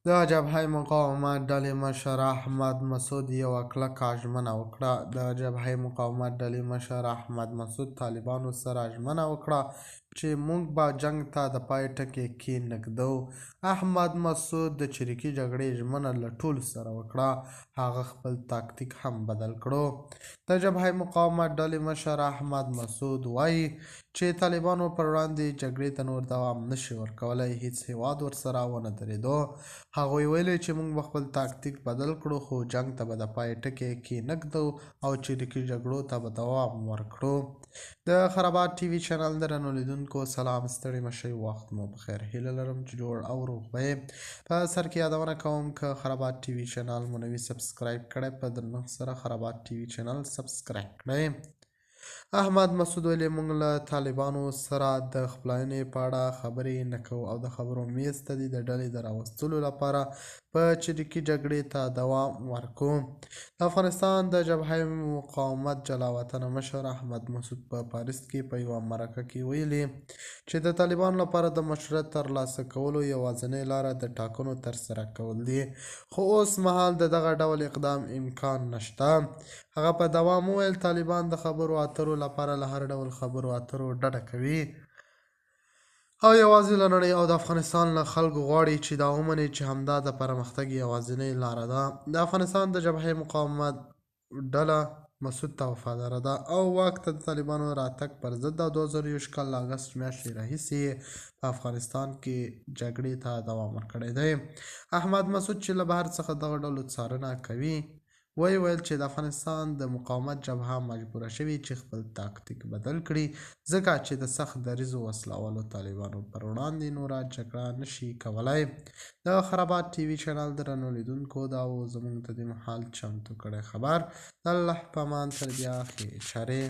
د جبهه مقاومت ډلې مشر احمد مسعود یوه کلکه ژمنه وکړه. د جبهه مقاومت ډلې مشر احمد مسعود طالبانو سره ژمنه وکړه چې موږ به جنګ ته د پای ټکی کښېنږدو. احمد مسعود د چریکي جګړې ژمنه له ټولو سره وکړه. هغه خپل تاکتیک هم بدل کړو. د جبهه مقاومت ډلې مشر احمد مسعود وایي چې طالبانو پر وړاندې جګړې ته نور دوام نشي ورکولی. هیڅ هیواد ورسره ونه درېدو. هغوی ویلي چې موږ به خپل تاکتیک بدل کړو، خو جنګ ته به د پای ټکی کښېنږدو او چریکي جګړو ته به دوام ورکړو. د خرابات ټي وي چینل درنو لیدونکو سلام، ستړي مشئ، وخت مو بخیر. هیله لرم چې جوړ او روغ به یې. په سر کې یادونه کوم که خرابات ټي وي چینل مو نه وي سبسکرایب کړی، په درنښت سره خرابات ټي وي چینل سبسکرایب کړئ. احمد مسعود ویلي موږ له طالبانو سره د خپلوۍ په اړه خبرې نه کوو او د خبرو میز ته د ډلې د راوستلو لپاره په چریکي جګړې ته دوام ورکوو. د افغانستان د جبهه مقاومت جلاوطن مشر احمد مسعود په پاریس کې په یوه مرکه کې ویلي چې د طالبانو لپاره د مشروعیت ترلاسه کولو یوازینۍ لاره د ټاکنو ترسره کول دي، خو اوس مهال د دغه ډول اقدام امکان نشته. هغه په دوام وویل طالبان د خبرو اترو لپاره له هر ډول خبرو اترو ډډه کوي او یوازې له نړۍ او د افغانستان له خلکو غواړي چې دا ومني چې همدا د پرمختګ یوازینۍ لاره ده. د افغانستان د جبهه مقاومت ډله مسعود ته وفاداره ده او واک ته د طالبانو راتګ پر ضد د 2021 کال له اګست میاشتې راهیسې په افغانستان کې جګړې ته دوام ورکړی دی. احمد مسعود چې له بهر څخه دغه ډلو څارنه کوي ویل چې د افغانستان د مقاومت جبهه مجبوره شوې چې خپل تاکتیک بدل کړي، ځکه چې د سخت دریځو وسلوالو طالبانو پر وړاندې نوره جګړه نشي کولی. د خرابات ټي وي چینل درنو لیدونکو دا و زموږ د دې مهال چمتو کړی خبر. د الله په امان، تر بیا ښې چارې.